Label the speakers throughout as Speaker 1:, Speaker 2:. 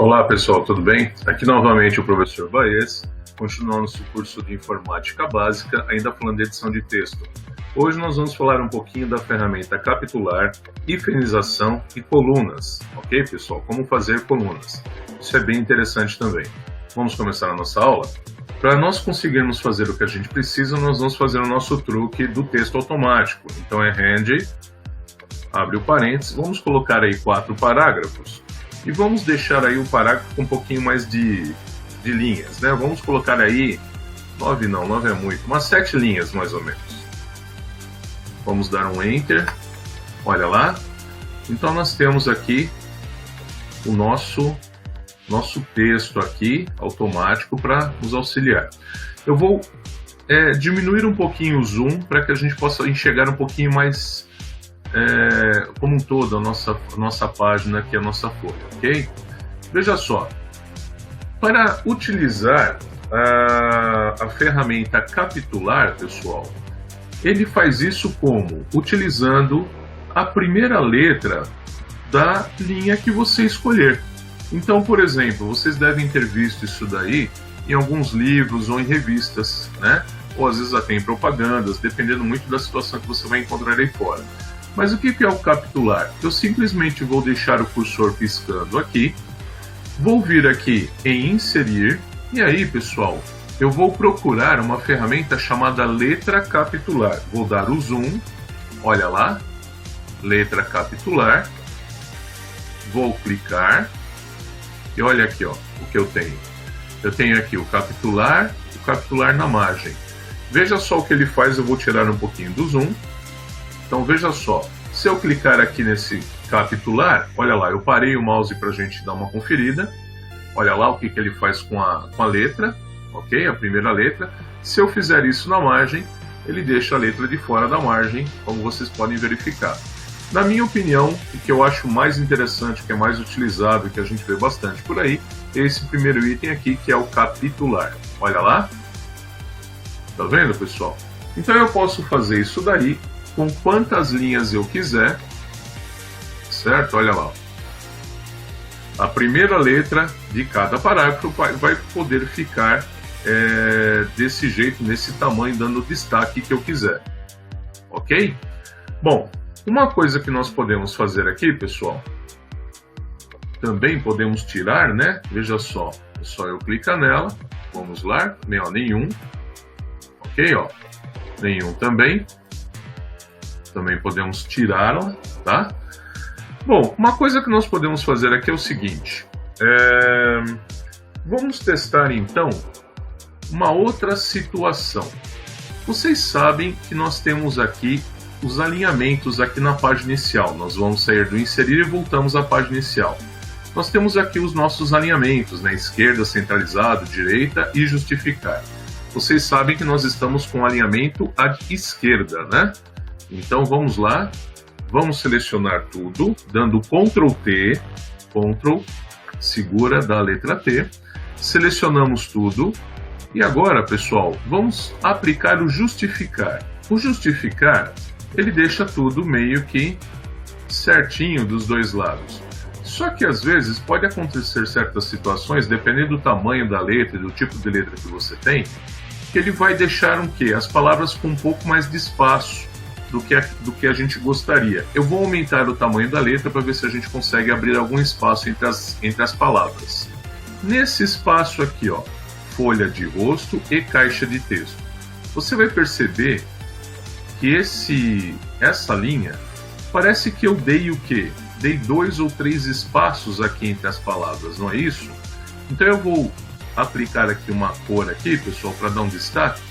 Speaker 1: Olá pessoal, tudo bem? Aqui novamente o professor Baez, continuando nosso curso de Informática Básica, ainda falando de edição de texto. Hoje nós vamos falar um pouquinho da ferramenta capitular, hifenização e colunas, ok pessoal? Como fazer colunas. Isso é bem interessante também. Vamos começar a nossa aula? Para nós conseguirmos fazer o que a gente precisa, nós vamos fazer o nosso truque do texto automático. Então é hand, abre o parênteses, vamos colocar aí 4 parágrafos. E vamos deixar aí o parágrafo com um pouquinho mais de linhas, né? Vamos colocar aí, 9 não, 9 é muito, umas 7 linhas mais ou menos. Vamos dar um Enter, olha lá. Então nós temos aqui o nosso texto aqui, automático, para nos auxiliar. Eu vou diminuir um pouquinho o zoom para que a gente possa enxergar um pouquinho mais como um todo a nossa página aqui, a nossa folha, ok? Veja só, para utilizar a ferramenta capitular, pessoal, ele faz isso como? Utilizando a primeira letra da linha que você escolher. Então, por exemplo, vocês devem ter visto isso daí em alguns livros ou em revistas, né? Ou às vezes até em propagandas, dependendo muito da situação que você vai encontrar aí fora. Mas o que é o capitular? Eu simplesmente vou deixar o cursor piscando aqui, vou vir aqui em inserir, e aí, pessoal, eu vou procurar uma ferramenta chamada letra capitular. Vou dar o zoom, olha lá, letra capitular, vou clicar, e olha aqui, ó, o que eu tenho. Eu tenho aqui o capitular na margem. Veja só o que ele faz, eu vou tirar um pouquinho do zoom. Então veja só, se eu clicar aqui nesse capitular, olha lá, eu parei o mouse para a gente dar uma conferida. Olha lá o que ele faz com a letra, ok? A primeira letra. Se eu fizer isso na margem, ele deixa a letra de fora da margem, como vocês podem verificar. Na minha opinião, o que eu acho mais interessante, que é mais utilizado, que a gente vê bastante por aí, é esse primeiro item aqui, que é o capitular. Olha lá. Tá vendo, pessoal? Então eu posso fazer isso daí com quantas linhas eu quiser, certo? Olha lá. A primeira letra de cada parágrafo vai poder ficar desse jeito, nesse tamanho, dando o destaque que eu quiser. Ok? Bom, uma coisa que nós podemos fazer aqui, pessoal, também podemos tirar, né? Veja só, é só eu clicar nela, vamos lá, nenhum, ok, ó, nenhum também podemos tirá-la, tá? Bom, uma coisa que nós podemos fazer aqui é o seguinte, vamos testar então uma outra situação. Vocês sabem que nós temos aqui os alinhamentos aqui na página inicial. Nós vamos sair do inserir e voltamos à página inicial. Nós temos aqui os nossos alinhamentos, né? Esquerda, centralizado, direita e justificar. Vocês sabem que nós estamos com o alinhamento à esquerda, né? Então vamos lá, vamos selecionar tudo, dando Ctrl T, Ctrl, segura da letra T, selecionamos tudo e agora, pessoal, vamos aplicar o justificar. O justificar, ele deixa tudo meio que certinho dos dois lados. Só que às vezes pode acontecer certas situações, dependendo do tamanho da letra e do tipo de letra que você tem, que ele vai deixar as palavras com um pouco mais de espaço do que a gente gostaria. Eu vou aumentar o tamanho da letra para ver se a gente consegue abrir algum espaço entre as palavras. Nesse espaço aqui, ó, folha de rosto e caixa de texto, você vai perceber que essa linha parece que eu dei o quê? Dei 2 ou 3 espaços aqui entre as palavras, não é isso? Então eu vou aplicar aqui uma cor aqui, pessoal, para dar um destaque,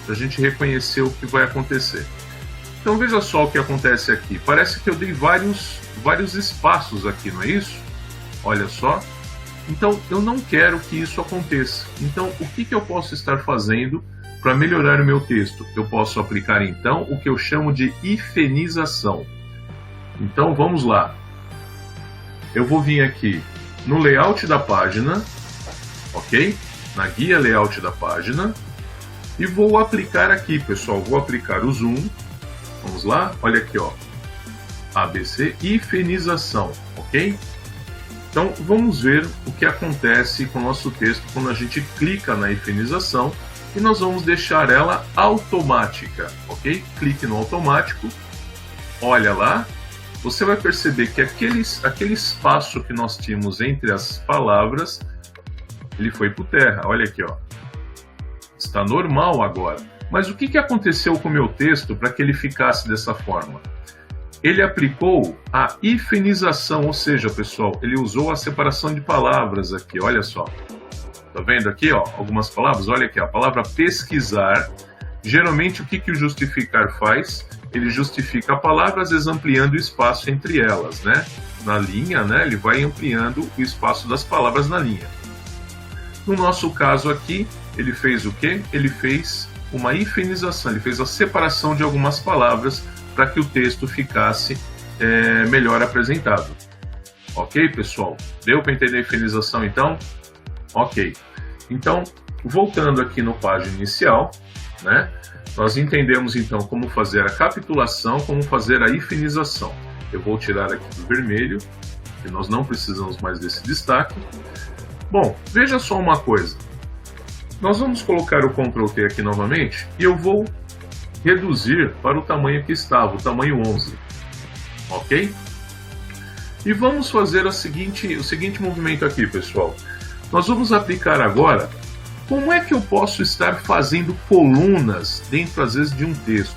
Speaker 1: para a gente reconhecer o que vai acontecer. Então veja só o que acontece aqui. Parece que eu dei vários espaços aqui, não é isso? Olha só. Então eu não quero que isso aconteça. Então o que eu posso estar fazendo para melhorar o meu texto? Eu posso aplicar então o que eu chamo de hifenização. Então vamos lá. Eu vou vir aqui no layout da página, ok? Na guia layout da página. E vou aplicar aqui, pessoal. Vou aplicar o zoom. Vamos lá, olha aqui, ó, ABC, hifenização, ok? Então vamos ver o que acontece com o nosso texto quando a gente clica na hifenização e nós vamos deixar ela automática, ok? Clique no automático, olha lá, você vai perceber que aquele espaço que nós tínhamos entre as palavras, ele foi por terra, olha aqui, ó. Está normal agora. Mas o que aconteceu com o meu texto para que ele ficasse dessa forma? Ele aplicou a hifenização, ou seja, pessoal, ele usou a separação de palavras aqui, olha só. Tá vendo aqui, ó, algumas palavras? Olha aqui, a palavra pesquisar. Geralmente, o que o justificar faz? Ele justifica a palavra, às vezes ampliando o espaço entre elas, né? Na linha, né? Ele vai ampliando o espaço das palavras na linha. No nosso caso aqui, ele fez o quê? Ele fez uma hifenização, ele fez a separação de algumas palavras para que o texto ficasse melhor apresentado. Ok, pessoal? Deu para entender a hifenização, então? Ok. Então, voltando aqui no página inicial, né? Nós entendemos, então, como fazer a capitulação, como fazer a hifenização. Eu vou tirar aqui do vermelho, que nós não precisamos mais desse destaque. Bom, veja só uma coisa. Nós vamos colocar o Ctrl T aqui novamente e eu vou reduzir para o tamanho que estava, o tamanho 11. Ok? E vamos fazer o seguinte movimento aqui, pessoal. Nós vamos aplicar agora como é que eu posso estar fazendo colunas dentro, às vezes, de um texto.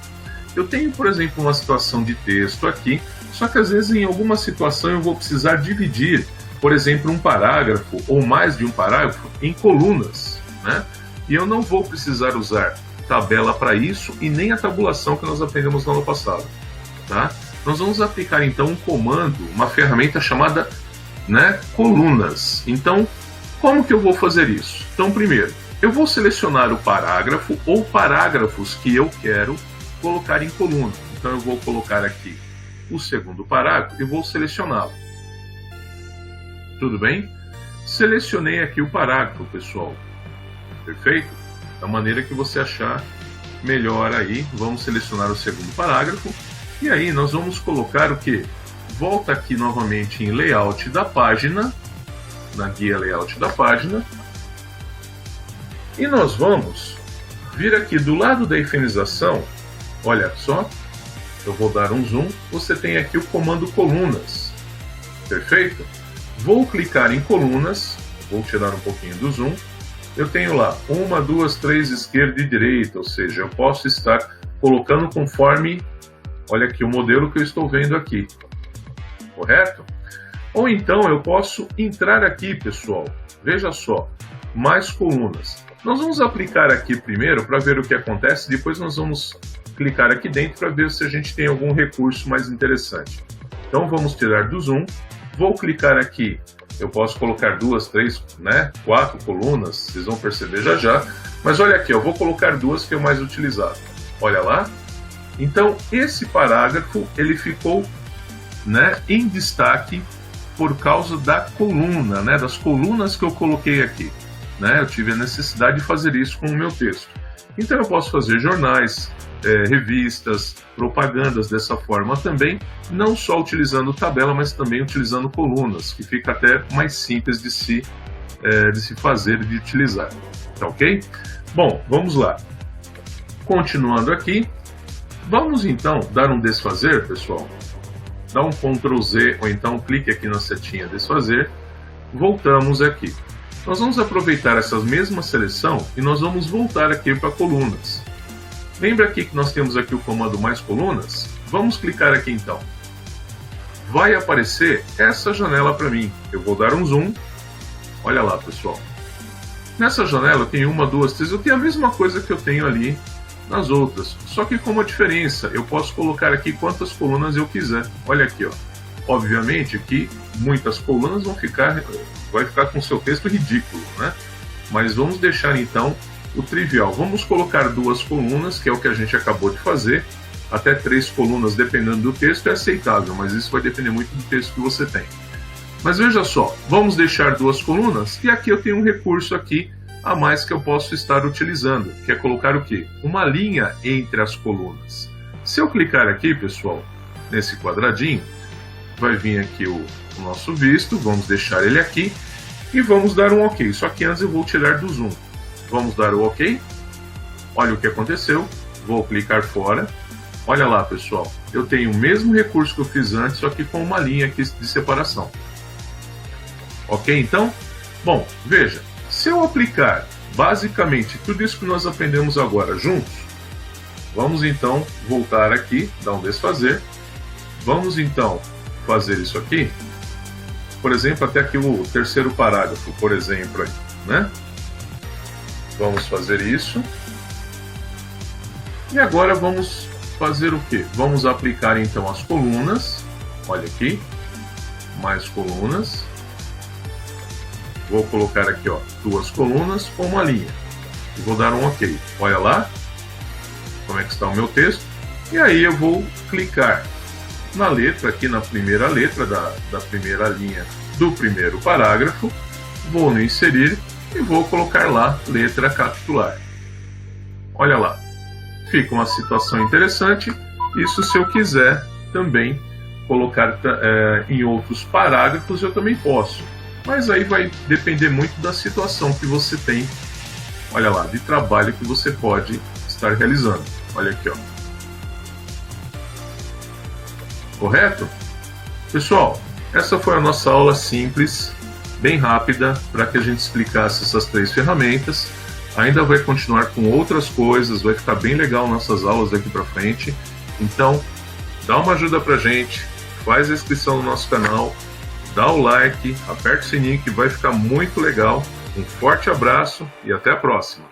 Speaker 1: Eu tenho, por exemplo, uma situação de texto aqui, só que às vezes em alguma situação eu vou precisar dividir, por exemplo, um parágrafo ou mais de um parágrafo em colunas, né? E eu não vou precisar usar tabela para isso e nem a tabulação que nós aprendemos no ano passado, tá? Nós vamos aplicar então um comando, uma ferramenta chamada, né, colunas. Então, como que eu vou fazer isso? Então, primeiro, eu vou selecionar o parágrafo ou parágrafos que eu quero colocar em coluna. Então, eu vou colocar aqui o segundo parágrafo e vou selecioná-lo. Tudo bem? Selecionei aqui o parágrafo, pessoal. Perfeito? Da maneira que você achar melhor aí, vamos selecionar o segundo parágrafo. E aí nós vamos colocar o quê? Volta aqui novamente em Layout da página, na guia Layout da página. E nós vamos vir aqui do lado da hifenização, olha só, eu vou dar um zoom, você tem aqui o comando colunas. Perfeito? Vou clicar em colunas, vou tirar um pouquinho do zoom. Eu tenho lá 1, 2, 3, esquerda e direita, ou seja, eu posso estar colocando conforme, olha aqui o modelo que eu estou vendo aqui, correto? Ou então eu posso entrar aqui, pessoal, veja só, mais colunas. Nós vamos aplicar aqui primeiro para ver o que acontece, depois nós vamos clicar aqui dentro para ver se a gente tem algum recurso mais interessante. Então vamos tirar do zoom, vou clicar aqui. Eu posso colocar 2, 3, né, 4 colunas, vocês vão perceber já já. Mas olha aqui, eu vou colocar 2 que é o mais utilizado. Olha lá. Então, esse parágrafo, ele ficou, né, em destaque por causa da coluna, né, das colunas que eu coloquei aqui. Né, eu tive a necessidade de fazer isso com o meu texto. Então, eu posso fazer jornais, revistas, propagandas dessa forma também, não só utilizando tabela, mas também utilizando colunas, que fica até mais simples de se fazer e de utilizar. Tá ok? Bom, vamos lá. Continuando aqui, vamos então dar um desfazer, pessoal. Dá um Ctrl Z ou então clique aqui na setinha desfazer. Voltamos aqui. Nós vamos aproveitar essa mesma seleção e nós vamos voltar aqui para colunas. Lembra aqui que nós temos aqui o comando mais colunas? Vamos clicar aqui então. Vai aparecer essa janela para mim. Eu vou dar um zoom. Olha lá, pessoal. Nessa janela eu tenho 1, 2, 3. Eu tenho a mesma coisa que eu tenho ali nas outras. Só que com uma diferença. Eu posso colocar aqui quantas colunas eu quiser. Olha aqui, ó. Obviamente que muitas colunas vai ficar com o seu texto ridículo, né? Mas vamos deixar então o trivial. Vamos colocar 2 colunas, que é o que a gente acabou de fazer. Até 3 colunas, dependendo do texto, é aceitável, mas isso vai depender muito do texto que você tem. Mas veja só, vamos deixar 2 colunas, e aqui eu tenho um recurso aqui a mais que eu posso estar utilizando, que é colocar o quê? Uma linha entre as colunas. Se eu clicar aqui, pessoal, nesse quadradinho, vai vir aqui o nosso visto, vamos deixar ele aqui e vamos dar um OK. Só que antes eu vou tirar do zoom. Vamos dar o OK. Olha o que aconteceu. Vou clicar fora. Olha lá, pessoal. Eu tenho o mesmo recurso que eu fiz antes, só que com uma linha aqui de separação. Ok, então? Bom, veja. Se eu aplicar basicamente tudo isso que nós aprendemos agora juntos, vamos então voltar aqui, dar um desfazer. Vamos então fazer isso aqui. Por exemplo, até aqui o terceiro parágrafo, por exemplo, aí, né? Vamos fazer isso. E agora vamos fazer o que? Vamos aplicar então as colunas. Olha aqui, mais colunas. Vou colocar aqui, ó, 2 colunas com uma linha. E vou dar um OK. Olha lá como é que está o meu texto. E aí eu vou clicar na letra, aqui na primeira letra da primeira linha do primeiro parágrafo. Vou no inserir e vou colocar lá letra capitular. Olha lá. Fica uma situação interessante. Isso, se eu quiser também colocar em outros parágrafos, eu também posso. Mas aí vai depender muito da situação que você tem, olha lá, de trabalho que você pode estar realizando. Olha aqui, ó. Correto? Pessoal, essa foi a nossa aula simples, bem rápida, para que a gente explicasse essas 3 ferramentas. Ainda vai continuar com outras coisas, vai ficar bem legal nossas aulas daqui para frente. Então, dá uma ajuda pra gente, faz a inscrição no nosso canal, dá o like, aperta o sininho que vai ficar muito legal. Um forte abraço e até a próxima!